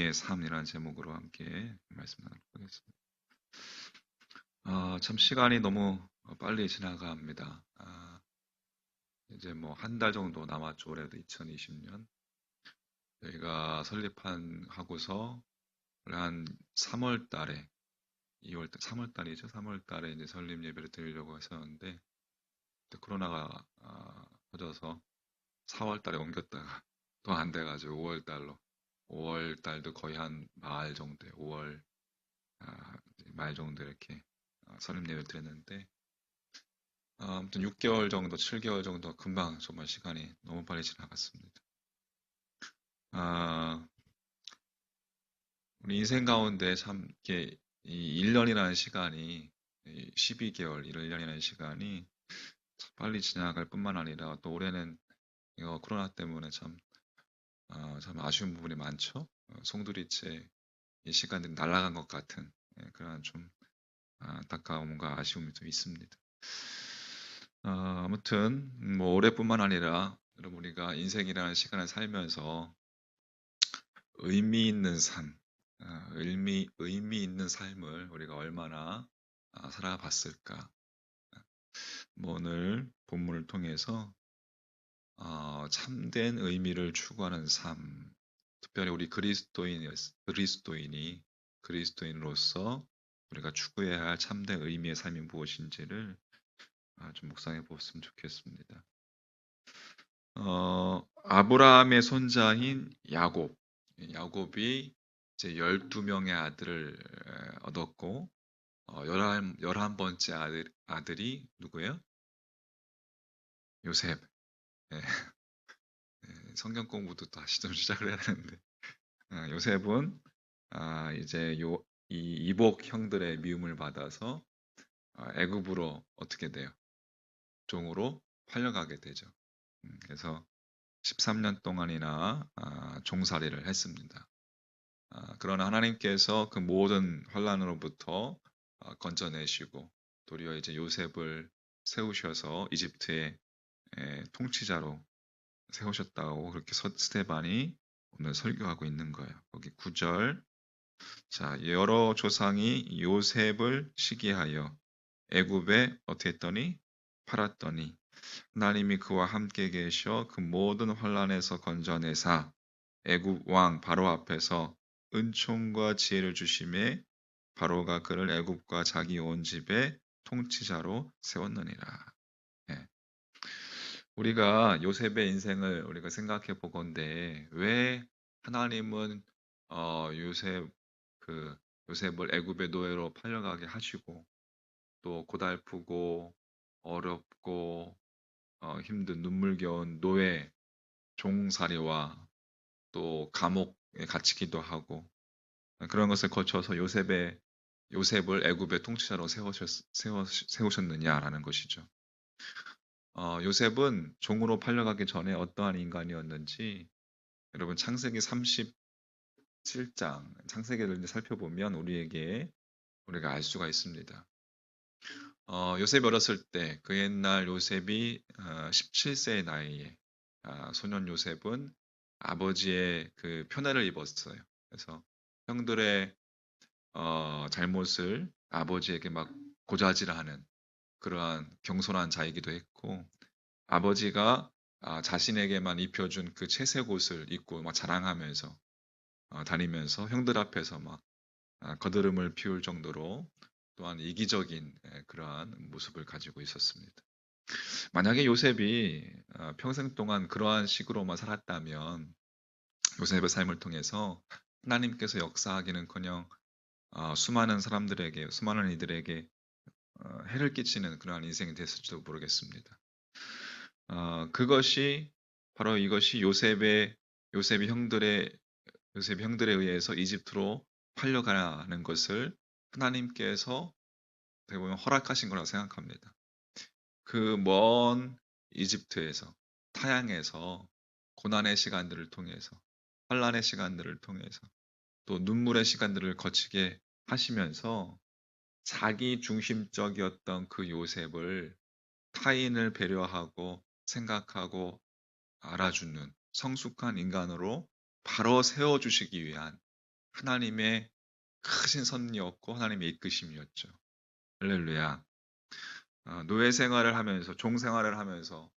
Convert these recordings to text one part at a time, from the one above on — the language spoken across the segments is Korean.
의미의 삶이라는 제목으로 함께 말씀 나누도록 하겠습니다. 참 시간이 너무 빨리 지나갑니다. 이제 뭐 한 달 정도 남았죠. 올해도 2020년. 저희가 하고서 원래 한 3월 달에, 3월 달이죠. 3월 달에 이제 설립 예배를 드리려고 했었는데, 그때 코로나가 터져서 4월 달에 옮겼다가 또 안 돼가지고 5월 달로. 5월 달도 거의 한 말 정도에 5월 이제 말 정도 이렇게 설립 예배를 드렸는데 아무튼 6개월 정도, 7개월 정도 금방 정말 시간이 너무 빨리 지나갔습니다. 아, 우리 인생 가운데 참 이렇게 이 1년이라는 시간이 12개월, 1년이라는 시간이 참 빨리 지나갈 뿐만 아니라 또 올해는 이거 코로나 때문에 참 아쉬운 부분이 많죠. 송두리째 이 시간들이 날아간 것 같은 그런 좀 안타까움과 아쉬움이 좀 있습니다. 아무튼 뭐 올해뿐만 아니라 여러분 우리가 인생이라는 시간을 살면서 의미 있는 삶, 의미 있는 삶을 우리가 얼마나 살아봤을까? 뭐 오늘 본문을 통해서 참된 의미를 추구하는 삶, 특별히 우리 그리스도인으로서 우리가 추구해야 할 참된 의미의 삶이 무엇인지를 좀 묵상해 보았으면 좋겠습니다. 아브라함의 손자인 야곱이 이제 12명의 아들을 얻었고 11번째 아들이 누구예요? 요셉. 예, 성경 공부도 다시 좀 시작을 해야 되는데 요셉은 이제 이 이복 형들의 미움을 받아서 애굽으로 어떻게 돼요? 종으로 팔려가게 되죠. 그래서 13년 동안이나 종살이를 했습니다. 그러나 하나님께서 그 모든 환란으로부터 건져내시고 도리어 이제 요셉을 세우셔서 이집트의 통치자로 세우셨다고 그렇게 스데반이 오늘 설교하고 있는 거예요. 거기 9절. 자, 여러 조상이 요셉을 시기하여 애굽에 어떻게 했더니 팔았더니 하나님이 그와 함께 계셔 그 모든 환란에서 건져내사 애굽 왕 바로 앞에서 은총과 지혜를 주심에 바로가 그를 애굽과 자기 온 집의 통치자로 세웠느니라. 예. 우리가 요셉의 인생을 우리가 생각해 보건대 왜 하나님은 요셉 요셉을 애굽의 노예로 팔려가게 하시고 또 고달프고 어렵고 힘든 눈물겨운 노예 종살이와 또 감옥에 갇히기도 하고 그런 것을 거쳐서 요셉을 애굽의 통치자로 세우셨느냐라는 것이죠. 요셉은 종으로 팔려가기 전에 어떠한 인간이었는지 여러분 창세기 37장 창세기를 이제 살펴보면 우리가 알 수가 있습니다. 요셉이 어렸을 때 그 옛날 요셉이 17세의 나이에 소년 요셉은 아버지의 그 편애를 입었어요. 그래서 형들의 잘못을 아버지에게 막 고자질하는 그러한 경솔한 자이기도 했고 아버지가 자신에게만 입혀준 그 채색 옷을 입고 막 자랑하면서 다니면서 형들 앞에서 막 거드름을 피울 정도로 또한 이기적인 그러한 모습을 가지고 있었습니다. 만약에 요셉이 평생 동안 그러한 식으로만 살았다면 요셉의 삶을 통해서 하나님께서 역사하기는커녕 수많은 이들에게 해를 끼치는 그러한 인생이 됐을지도 모르겠습니다. 그것이 바로 이것이 요셉이 형들에 의해서 이집트로 팔려가는 것을 하나님께서 어떻게 보면 허락하신 거라고 생각합니다. 그 먼 이집트에서 타향에서 고난의 시간들을 통해서 환란의 시간들을 통해서 또 눈물의 시간들을 거치게 하시면서 자기 중심적이었던 그 요셉을 타인을 배려하고 생각하고 알아주는 성숙한 인간으로 바로 세워주시기 위한 하나님의 크신 섭리였고 하나님의 이끄심이었죠. 할렐루야. 노예 생활을 하면서 종 생활을 하면서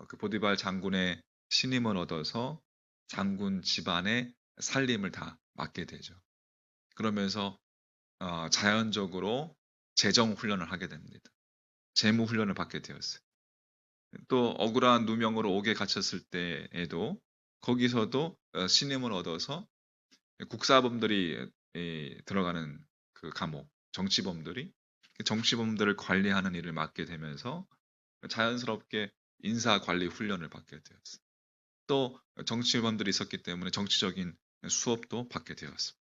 그 보디발 장군의 신임을 얻어서 장군 집안의 살림을 다 맡게 되죠. 그러면서 자연적으로 재정 훈련을 하게 됩니다. 재무 훈련을 받게 되었어요. 또 억울한 누명으로 옥에 갇혔을 때에도 거기서도 신임을 얻어서 국사범들이 들어가는 그 감옥, 정치범들이 그 정치범들을 관리하는 일을 맡게 되면서 자연스럽게 인사 관리 훈련을 받게 되었어요. 또 정치범들이 있었기 때문에 정치적인 수업도 받게 되었습니다.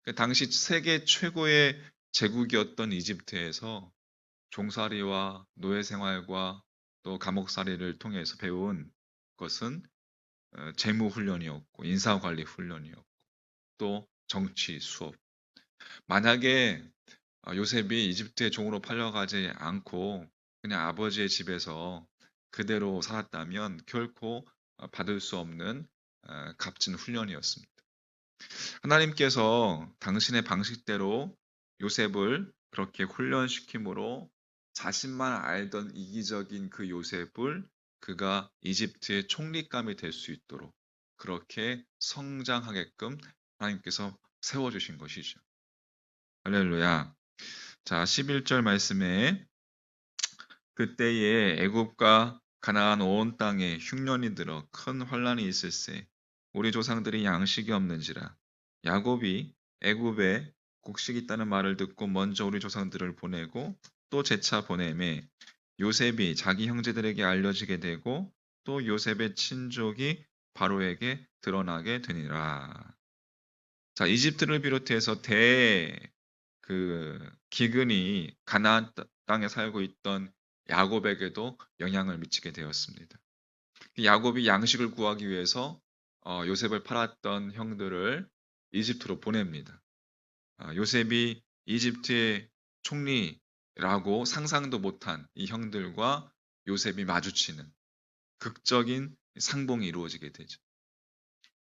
그 당시 세계 최고의 제국이었던 이집트에서 종살이와 노예 생활과 또 감옥살이를 통해서 배운 것은 재무 훈련이었고 인사 관리 훈련이었고 또 정치 수업. 만약에 요셉이 이집트의 종으로 팔려가지 않고 그냥 아버지의 집에서 그대로 살았다면 결코 받을 수 없는 값진 훈련이었습니다. 하나님께서 당신의 방식대로 요셉을 그렇게 훈련시킴으로 자신만 알던 이기적인 그 요셉을 그가 이집트의 총리감이 될 수 있도록 그렇게 성장하게끔 하나님께서 세워주신 것이죠. 할렐루야. 자, 11절 말씀에 그때에 애굽과 가나안 온 땅에 흉년이 들어 큰 환란이 있을세 우리 조상들이 양식이 없는지라 야곱이 애굽에 곡식이 있다는 말을 듣고 먼저 우리 조상들을 보내고 또 재차 보내매 요셉이 자기 형제들에게 알려지게 되고 또 요셉의 친족이 바로에게 드러나게 되니라. 자, 이집트를 비롯해서 그 기근이 가나안 땅에 살고 있던 야곱에게도 영향을 미치게 되었습니다. 야곱이 양식을 구하기 위해서 요셉을 팔았던 형들을 이집트로 보냅니다. 요셉이 이집트의 총리라고 상상도 못한 이 형들과 요셉이 마주치는 극적인 상봉이 이루어지게 되죠.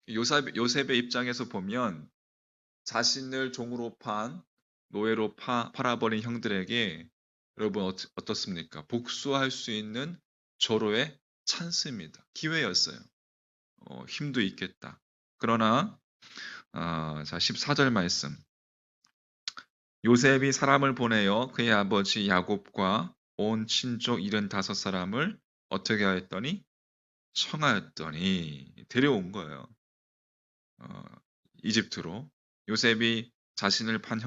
요셉의 입장에서 보면 자신을 종으로 노예로 팔아버린 형들에게 여러분 어떻습니까? 복수할 수 있는 절호의 찬스입니다. 기회였어요. 힘도 있겠다. 그러나 자 14절 말씀 요셉이 사람을 보내어 그의 아버지 야곱과 온 친족 75사람을 어떻게 하였더니 청하였더니 데려온 거예요. 이집트로 요셉이 자신을 판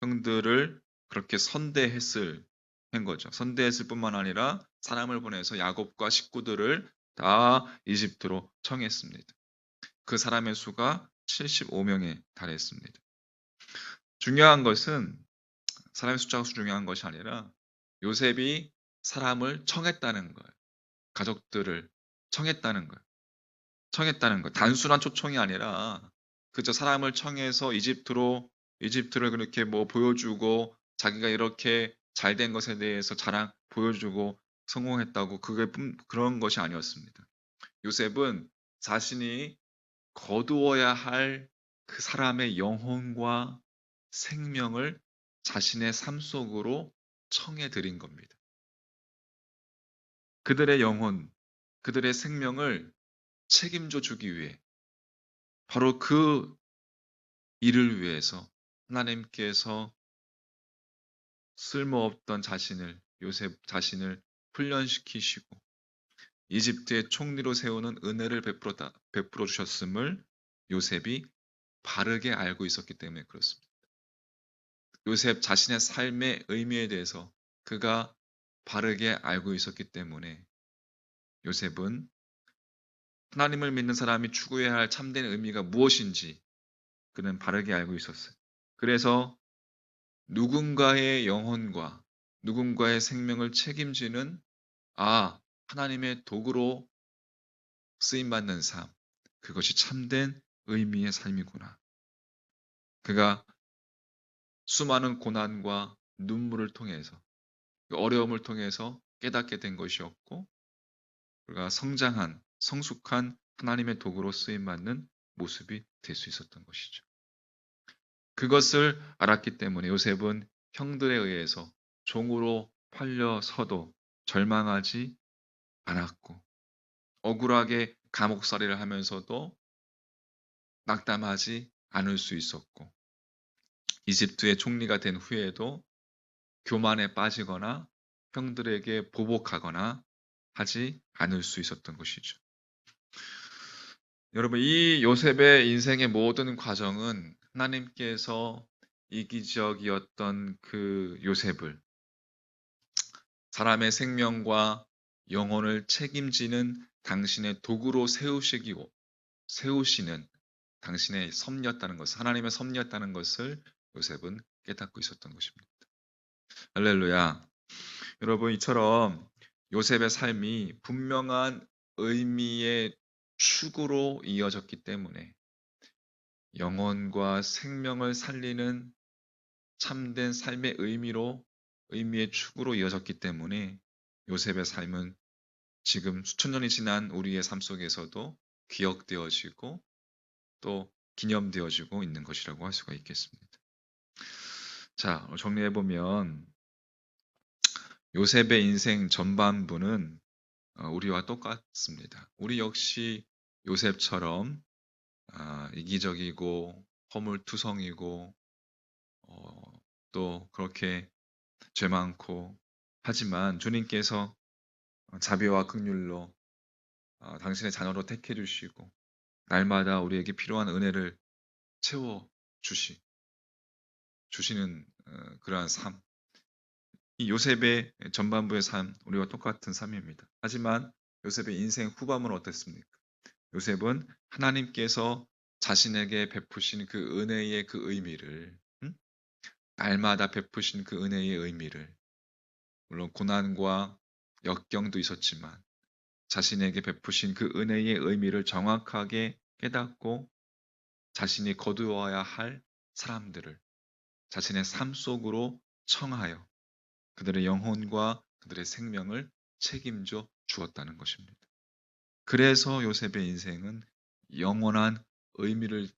형들을 그렇게 선대했을 한 거죠. 선대했을 뿐만 아니라 사람을 보내서 야곱과 식구들을 다 이집트로 청했습니다. 그 사람의 수가 75명에 달했습니다. 중요한 것은 사람의 숫자가 중요한 것이 아니라 요셉이 사람을 청했다는 거예요. 가족들을 청했다는 거예요. 청했다는 거. 단순한 초청이 아니라 그저 사람을 청해서 이집트를 그렇게 뭐 보여주고 자기가 이렇게 잘된 것에 대해서 보여주고 성공했다고 그런 것이 아니었습니다. 요셉은 자신이 거두어야 할 그 사람의 영혼과 생명을 자신의 삶 속으로 청해 드린 겁니다. 그들의 영혼, 그들의 생명을 책임져 주기 위해 바로 그 일을 위해서 하나님께서 쓸모없던 요셉 자신을 훈련시키시고 이집트의 총리로 세우는 은혜를 베풀어 주셨음을 요셉이 바르게 알고 있었기 때문에 그렇습니다. 요셉 자신의 삶의 의미에 대해서 그가 바르게 알고 있었기 때문에 요셉은 하나님을 믿는 사람이 추구해야 할 참된 의미가 무엇인지 그는 바르게 알고 있었어요. 그래서 누군가의 영혼과 누군가의 생명을 책임지는 하나님의 도구로 쓰임받는 삶. 그것이 참된 의미의 삶이구나. 그가 수많은 고난과 눈물을 통해서 그 어려움을 통해서 깨닫게 된 것이었고 그가 성숙한 하나님의 도구로 쓰임받는 모습이 될 수 있었던 것이죠. 그것을 알았기 때문에 요셉은 형들에 의해서 종으로 팔려서도 절망하지 않았고, 억울하게 감옥살이를 하면서도 낙담하지 않을 수 있었고, 이집트의 총리가 된 후에도 교만에 빠지거나 형들에게 보복하거나 하지 않을 수 있었던 것이죠. 여러분, 이 요셉의 인생의 모든 과정은 하나님께서 이기적이었던 그 요셉을 사람의 생명과 영혼을 책임지는 당신의 도구로 세우시는 당신의 섭리였다는 것을, 하나님의 섭리였다는 것을 요셉은 깨닫고 있었던 것입니다. 할렐루야. 여러분, 이처럼 요셉의 삶이 분명한 의미의 축으로 이어졌기 때문에 영혼과 생명을 살리는 참된 삶의 의미의 축으로 이어졌기 때문에 요셉의 삶은 지금 수천 년이 지난 우리의 삶 속에서도 기억되어지고 또 기념되어지고 있는 것이라고 할 수가 있겠습니다. 자, 정리해보면 요셉의 인생 전반부는 우리와 똑같습니다. 우리 역시 요셉처럼 이기적이고 허물투성이고 또 그렇게 죄 많고, 하지만 주님께서 자비와 긍휼로 당신의 자녀로 택해 주시고 날마다 우리에게 필요한 은혜를 채워 주시는 그러한 삶, 이 요셉의 전반부의 삶, 우리와 똑같은 삶입니다. 하지만 요셉의 인생 후반부는 어땠습니까? 요셉은 하나님께서 자신에게 베푸신 그 은혜의 그 의미를, 날마다 베푸신 그 은혜의 의미를, 물론 고난과 역경도 있었지만 자신에게 베푸신 그 은혜의 의미를 정확하게 깨닫고 자신이 거두어야 할 사람들을 자신의 삶 속으로 청하여 그들의 영혼과 그들의 생명을 책임져 주었다는 것입니다. 그래서 요셉의 인생은 영원한 의미를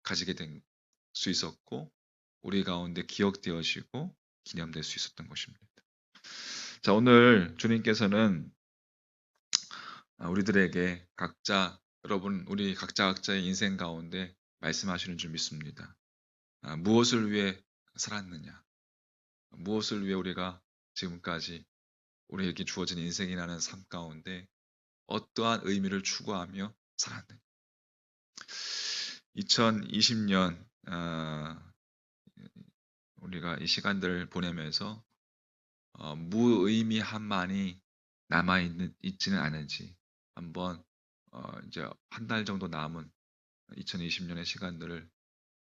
가지게 된 수 있었고, 우리 가운데 기억되어지고 기념될 수 있었던 것입니다. 자, 오늘 주님께서는 우리들에게 우리 각자의 인생 가운데 말씀하시는 줄 믿습니다. 무엇을 위해 살았느냐? 무엇을 위해 우리가 지금까지 우리에게 주어진 인생이라는 삶 가운데 어떠한 의미를 추구하며 살았느냐? 2020년 우리가 이 시간들을 보내면서 무의미함만이 있지는 않은지 한번 이제 한 달 정도 남은 2020년의 시간들을,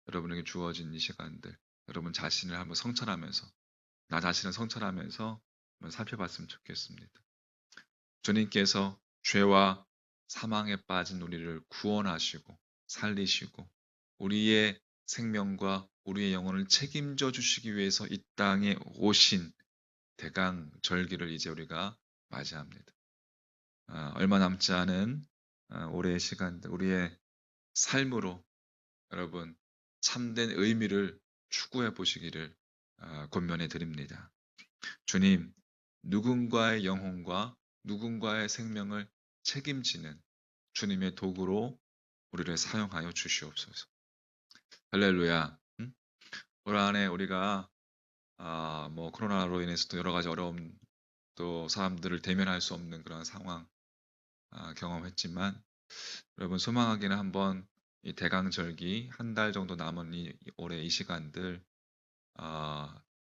여러분에게 주어진 이 시간들, 여러분 자신을 한번 성찰하면서, 나 자신을 성찰하면서 한번 살펴봤으면 좋겠습니다. 주님께서 죄와 사망에 빠진 우리를 구원하시고 살리시고 우리의 생명과 우리의 영혼을 책임져 주시기 위해서 이 땅에 오신 대강절기를 이제 우리가 맞이합니다. 얼마 남지 않은 올해의 시간들, 우리의 삶으로 여러분 참된 의미를 추구해 보시기를 권면해 드립니다. 주님, 누군가의 영혼과 누군가의 생명을 책임지는 주님의 도구로 우리를 사용하여 주시옵소서. 할렐루야. 올 한해 우리가 뭐 코로나로 인해서도 여러 가지 어려움, 또 사람들을 대면할 수 없는 그런 상황 경험했지만, 여러분 소망하기는 한번 이 대강절기 한 달 정도 남은 올해 이 시간들,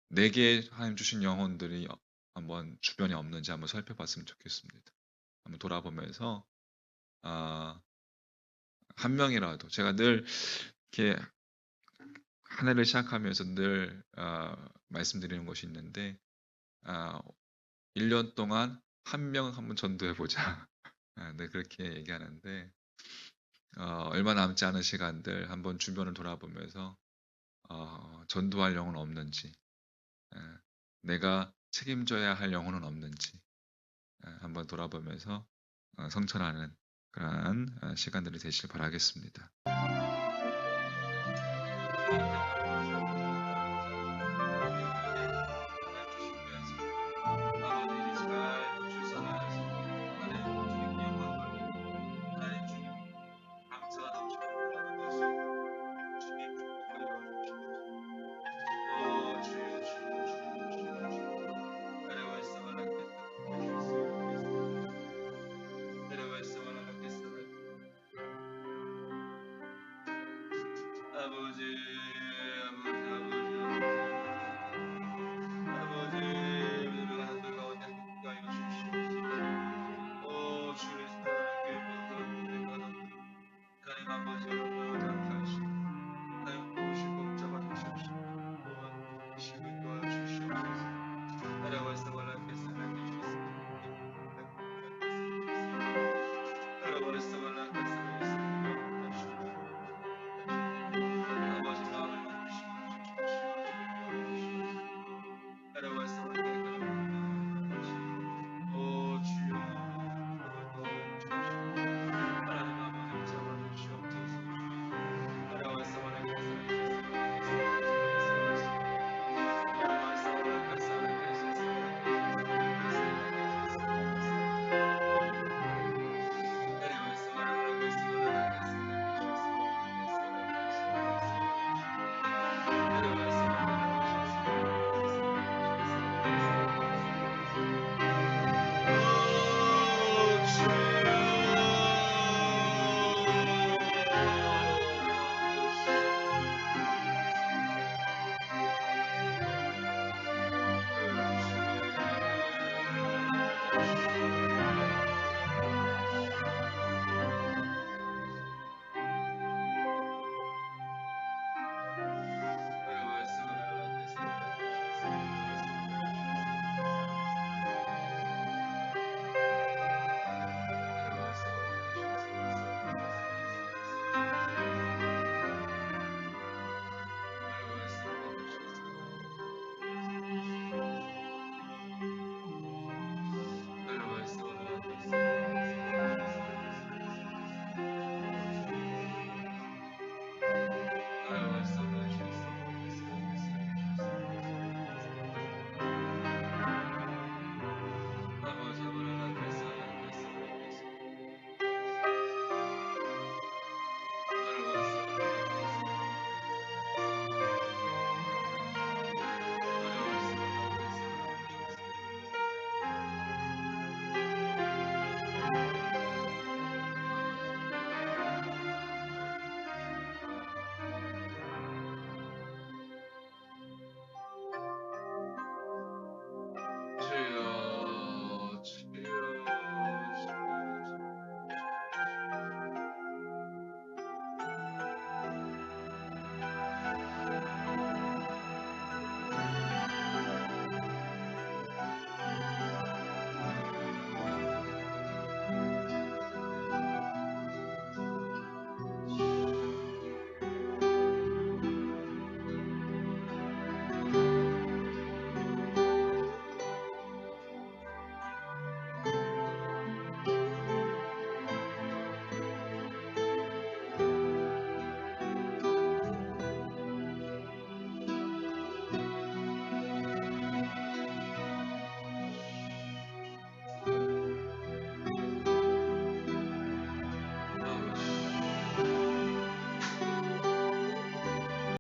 내게 하나님 주신 영혼들이 한번 주변에 없는지 한번 살펴봤으면 좋겠습니다. 한번 돌아보면서 한 명이라도, 제가 늘 이렇게 한 해를 시작하면서 늘 말씀드리는 것이 있는데, 1년 동안 한 명 한번 전도해 보자. 네, 그렇게 얘기하는데, 얼마 남지 않은 시간들 한번 주변을 돌아보면서 전도할 영혼은 없는지, 내가 책임져야 할 영혼은 없는지 한번 돌아보면서 성찰하는 그러한 시간들이 되시길 바라겠습니다.